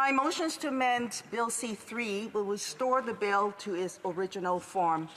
My motions to amend Bill C-3 will restore the bill to its original form.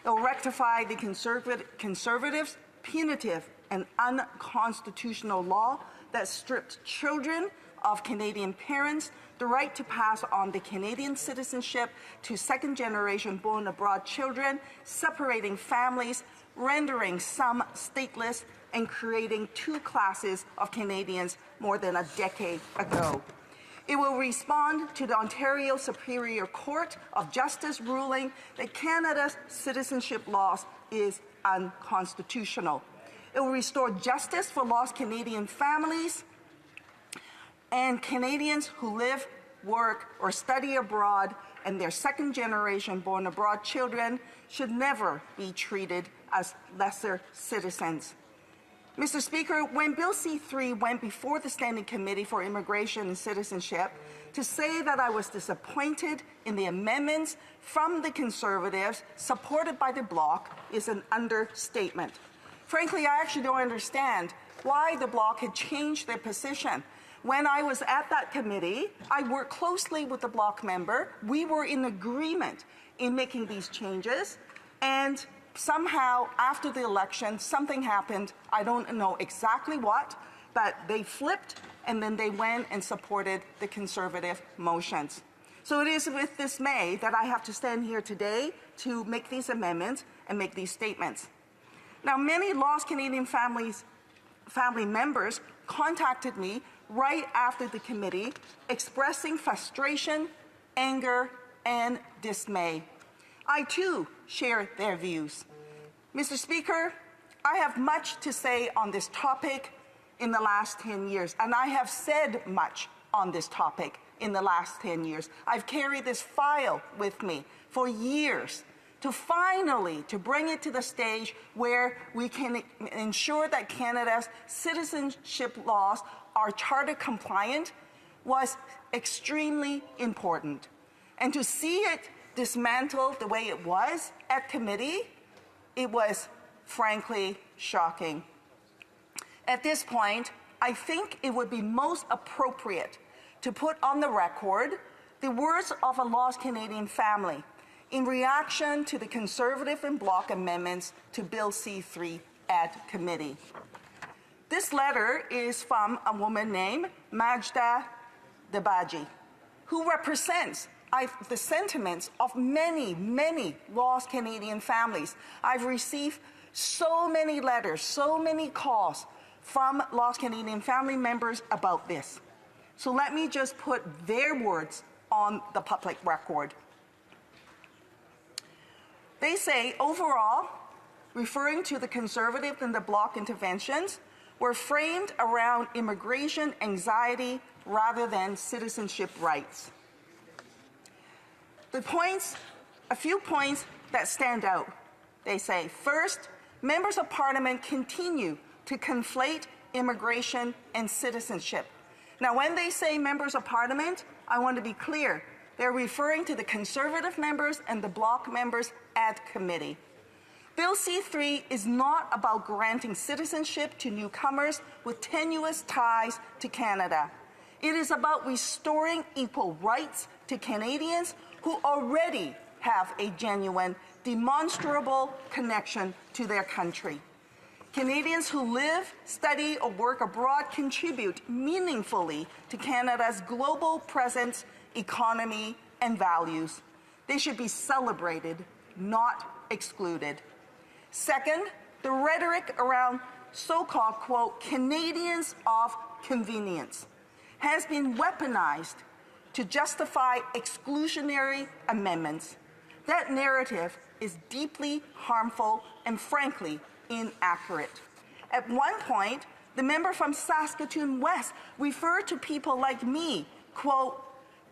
It will rectify the Conservatives' punitive and unconstitutional law that stripped children of Canadian parents the right to pass on the Canadian citizenship to second-generation born abroad children, separating families, rendering some stateless, and creating two classes of Canadians more than a decade ago. It will respond to the Ontario Superior Court of Justice ruling that Canada's citizenship laws is unconstitutional. It will restore justice for lost Canadian families and Canadians who live, work, or study abroad, and their second-generation born abroad children should never be treated as lesser citizens. Mr. Speaker, when Bill C-3 went before the Standing Committee for Immigration and Citizenship, to say that I was disappointed in the amendments from the Conservatives supported by the Bloc is an understatement. Frankly, I actually don't understand why the Bloc had changed their position. When I was at that committee, I worked closely with the Bloc member. We were in agreement in making these changes, and somehow, after the election, something happened. I don't know exactly what, but they flipped, and then they went and supported the Conservative motions. So it is with dismay that I have to stand here today to make these amendments and make these statements. Now, many lost Canadian family members contacted me right after the committee, expressing frustration, anger, and dismay. I, too, share their views. Mr. Speaker, I have much to say on this topic in the last 10 years, and I have said much on this topic in the last 10 years. I've carried this file with me for years to finally bring it to the stage where we can ensure that Canada's citizenship laws are charter compliant was extremely important. And to see it dismantled the way it was at committee, it was frankly shocking. At this point, I think it would be most appropriate to put on the record the words of a lost Canadian family in reaction to the Conservative and Bloc amendments to Bill C-3 at committee. This letter is from a woman named Majda Debaji, who represents the sentiments of many, many lost Canadian families. I've received so many letters, so many calls from lost Canadian family members about this. So let me just put their words on the public record. They say, overall, referring to the Conservative and the Bloc interventions, were framed around immigration anxiety rather than citizenship rights. A few points that stand out. They say, first, members of Parliament continue to conflate immigration and citizenship. Now, when they say members of Parliament, I want to be clear. They're referring to the Conservative members and the Bloc members at committee. Bill C-3 is not about granting citizenship to newcomers with tenuous ties to Canada. It is about restoring equal rights to Canadians who already have a genuine, demonstrable connection to their country. Canadians who live, study, or work abroad contribute meaningfully to Canada's global presence, economy, and values. They should be celebrated, not excluded. Second, the rhetoric around so-called, quote, Canadians of convenience has been weaponized to justify exclusionary amendments. That narrative is deeply harmful and frankly inaccurate. At one point, the member from Saskatoon West referred to people like me, quote,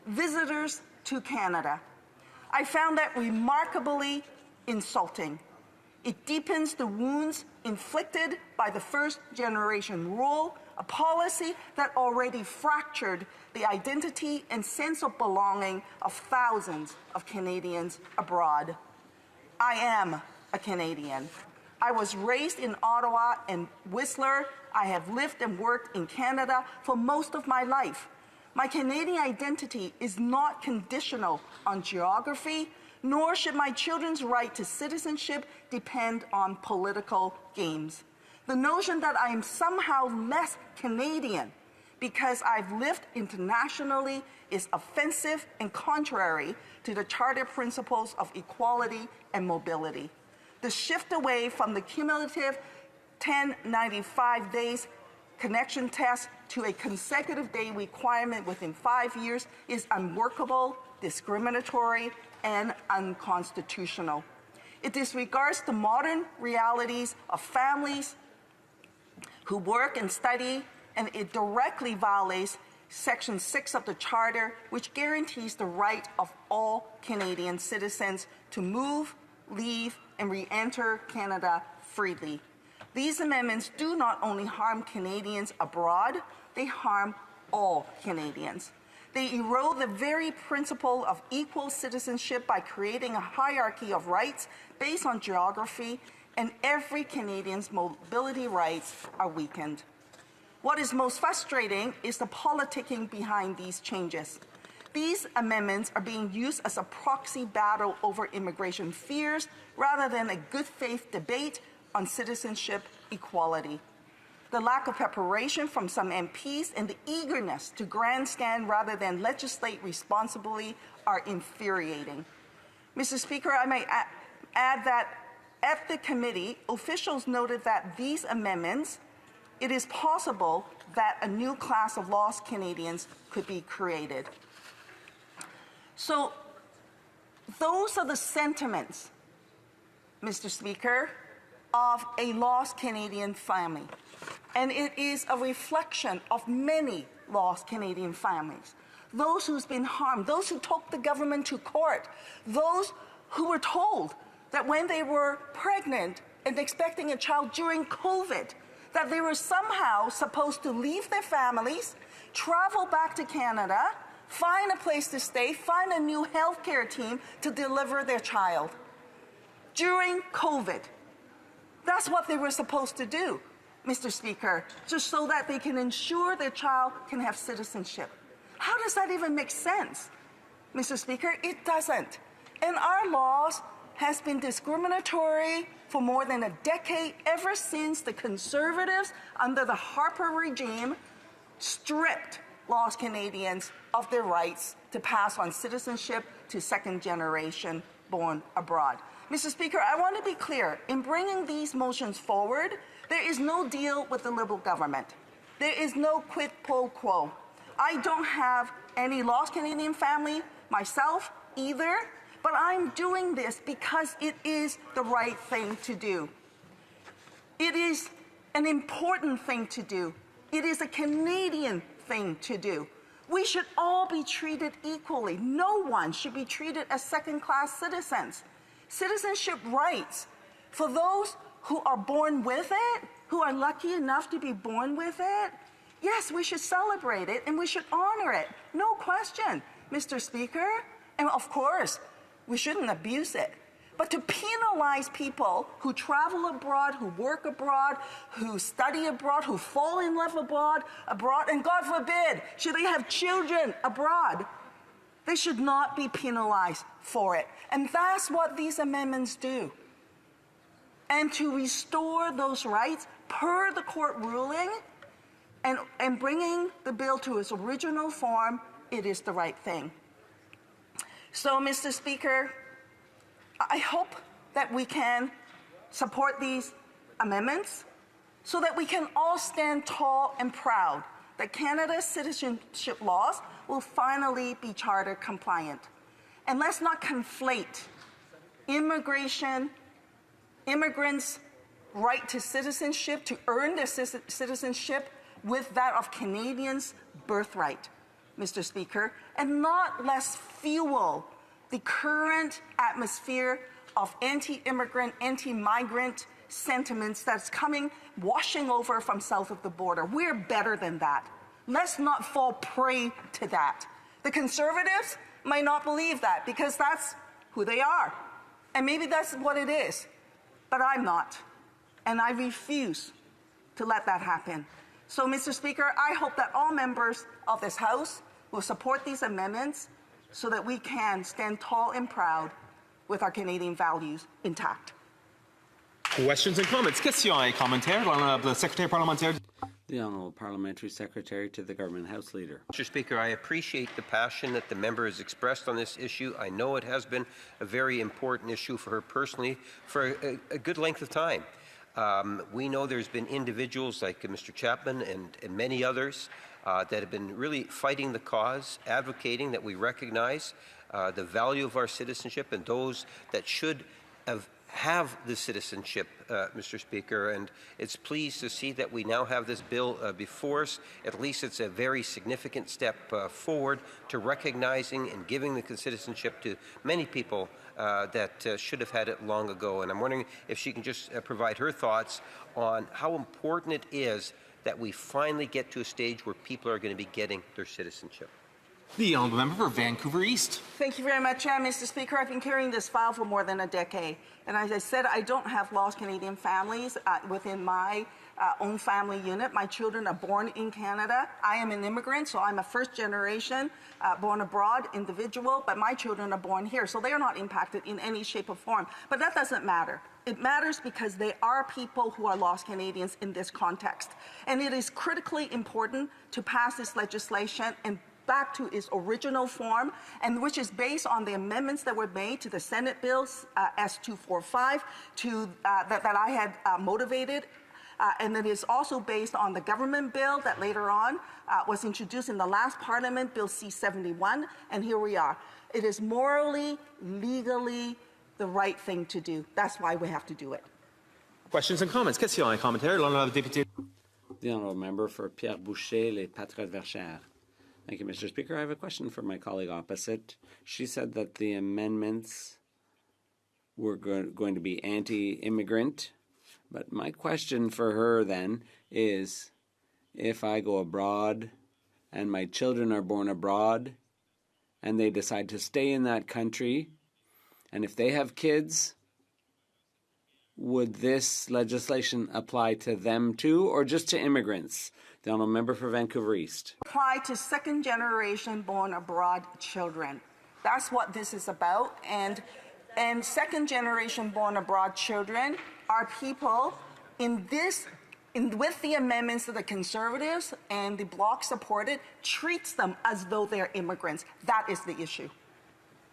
visitors to Canada. I found that remarkably insulting. It deepens the wounds inflicted by the first-generation rule, a policy that already fractured the identity and sense of belonging of thousands of Canadians abroad. I am a Canadian. I was raised in Ottawa and Whistler. I have lived and worked in Canada for most of my life. My Canadian identity is not conditional on geography, nor should my children's right to citizenship depend on political games. The notion that I am somehow less Canadian because I've lived internationally is offensive and contrary to the Charter principles of equality and mobility. The shift away from the cumulative 1095 days connection test to a consecutive day requirement within 5 years is unworkable, discriminatory, and unconstitutional. It disregards the modern realities of families who work and study, and it directly violates Section 6 of the Charter, which guarantees the right of all Canadian citizens to move, leave, and re-enter Canada freely. These amendments do not only harm Canadians abroad, they harm all Canadians. They erode the very principle of equal citizenship by creating a hierarchy of rights based on geography, and every Canadian's mobility rights are weakened. What is most frustrating is the politicking behind these changes. These amendments are being used as a proxy battle over immigration fears rather than a good faith debate on citizenship equality. The lack of preparation from some MPs and the eagerness to grandstand rather than legislate responsibly are infuriating. Mr. Speaker, I may add that at the committee, officials noted that these amendments, it is possible that a new class of lost Canadians could be created. So those are the sentiments, Mr. Speaker, of a lost Canadian family. And it is a reflection of many lost Canadian families. Those who's been harmed, those who took the government to court, those who were told that when they were pregnant and expecting a child during COVID, that they were somehow supposed to leave their families, travel back to Canada, find a place to stay, find a new healthcare team to deliver their child. During COVID, that's what they were supposed to do, Mr. Speaker, just so that they can ensure their child can have citizenship. How does that even make sense, Mr. Speaker? It doesn't. And our laws has been discriminatory for more than a decade, ever since the Conservatives under the Harper regime stripped lost Canadians of their rights to pass on citizenship to second generation born abroad. Mr. Speaker, I want to be clear. In bringing these motions forward, there is no deal with the Liberal government. There is no quid pro quo. I don't have any lost Canadian family myself either, but I'm doing this because it is the right thing to do. It is an important thing to do. It is a Canadian thing to do. We should all be treated equally. No one should be treated as second-class citizens. Citizenship rights for those who are born with it, who are lucky enough to be born with it, yes, we should celebrate it and we should honor it. No question, Mr. Speaker. And of course, we shouldn't abuse it. But to penalize people who travel abroad, who work abroad, who study abroad, who fall in love abroad, and God forbid, should they have children abroad, they should not be penalized for it. And that's what these amendments do. And to restore those rights per the court ruling and bringing the bill to its original form, it is the right thing. So, Mr. Speaker, I hope that we can support these amendments so that we can all stand tall and proud that Canada's citizenship laws will finally be charter compliant. And let's not conflate immigrants' right to citizenship, to earn their citizenship, with that of Canadians' birthright, Mr. Speaker, and not let's fuel the current atmosphere of anti-immigrant, anti-migrant sentiments that's washing over from south of the border. We're better than that. Let's not fall prey to that. The Conservatives might not believe that because that's who they are. And maybe that's what it is. But I'm not. And I refuse to let that happen. So, Mr. Speaker, I hope that all members of this House will support these amendments so that we can stand tall and proud with our Canadian values intact. Questions and comments. Questions et commentaires. L'honorable secrétaire parlementaire. The Honourable Parliamentary Secretary to the Government House Leader. Mr. Speaker, I appreciate the passion that the member has expressed on this issue. I know it has been a very important issue for her personally for a good length of time. We know there's been individuals like Mr. Chapman and many others that have been really fighting the cause, advocating that we recognize the value of our citizenship and those that should have the citizenship, Mr. Speaker, and it's pleased to see that we now have this bill before us. At least it's a very significant step forward to recognizing and giving the citizenship to many people that should have had it long ago. And I'm wondering if she can just provide her thoughts on how important it is that we finally get to a stage where people are going to be getting their citizenship. The honourable member for Vancouver East. Thank you very much, Mr. Speaker. I've been carrying this file for more than a decade. And as I said, I don't have lost Canadian families within my own family unit. My children are born in Canada. I am an immigrant, so I'm a first-generation born abroad individual, but my children are born here, so they are not impacted in any shape or form. But that doesn't matter. It matters because they are people who are lost Canadians in this context. And it is critically important to pass this legislation and back to its original form, and which is based on the amendments that were made to the Senate bills S-245 that I had motivated, and it is also based on the government bill that later on was introduced in the last Parliament, Bill C-71, and here we are. It is morally, legally the right thing to do. That's why we have to do it. Questions and comments. Questions et commentaires. L'honorable député. The Honourable Member for Pierre Boucher, Les Patriotes Verchères. Thank you, Mr. Speaker. I have a question for my colleague opposite. She said that the amendments were going to be anti-immigrant, but my question for her then is, if I go abroad and my children are born abroad and they decide to stay in that country, and if they have kids, would this legislation apply to them too, or just to immigrants? The Honourable Member for Vancouver East. Apply to second-generation born abroad children. That's what this is about. And second-generation born abroad children are people with the amendments that the Conservatives and the Bloc supported, treats them as though they're immigrants. That is the issue.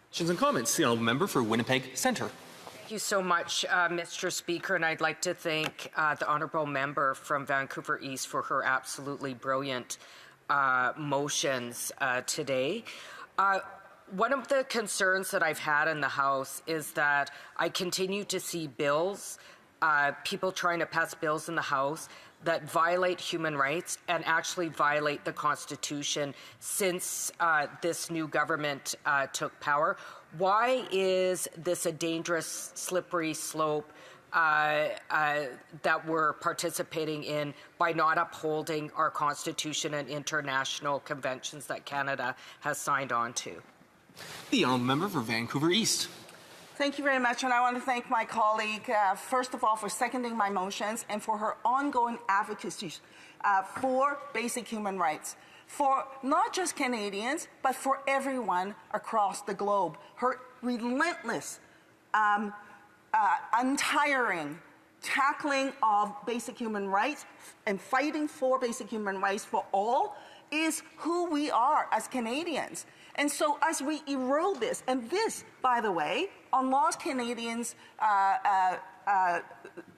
Questions and comments. The honourable member for Winnipeg Centre. Thank you so much, Mr. Speaker, and I'd like to thank the honourable member from Vancouver East for her absolutely brilliant motions today. One of the concerns that I've had in the House is that I continue to see bills, people trying to pass bills in the House that violate human rights and actually violate the Constitution since this new government took power. Why is this a dangerous, slippery slope that we're participating in by not upholding our Constitution and international conventions that Canada has signed on to? The honourable member for Vancouver East. Thank you very much, and I want to thank my colleague, first of all, for seconding my motions and for her ongoing advocacy for basic human rights, for not just Canadians, but for everyone across the globe. Her relentless, untiring tackling of basic human rights and fighting for basic human rights for all is who we are as Canadians. And so as we erode this, and this, by the way, on lost Canadians'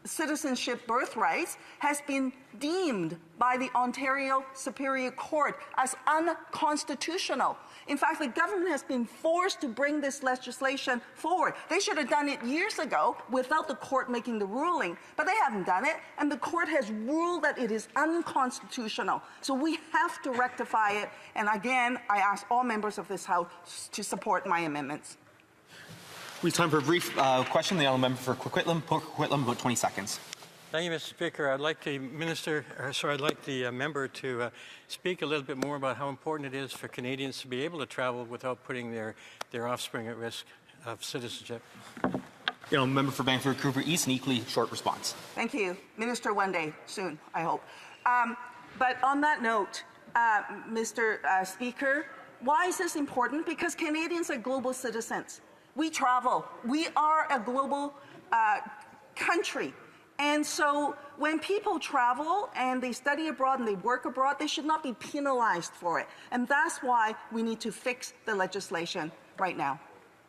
citizenship birthrights has been deemed by the Ontario Superior Court as unconstitutional. In fact, the government has been forced to bring this legislation forward. They should have done it years ago without the court making the ruling, but they haven't done it, and the court has ruled that it is unconstitutional. So we have to rectify it, and again, I ask all members of this House to support my amendments. We have time for a brief question. The honourable member for Coquitlam, about 20 seconds. Thank you, Mr. Speaker. I'd like the member to speak a little bit more about how important it is for Canadians to be able to travel without putting their offspring at risk of citizenship. The honourable member for Vancouver East, an equally short response. Thank you. Minister, one day soon, I hope. But on that note, Mr. Speaker, Why is this important? Because Canadians are global citizens. We travel. We are a global country. And so when people travel and they study abroad and they work abroad, they should not be penalized for it. And that's why we need to fix the legislation right now.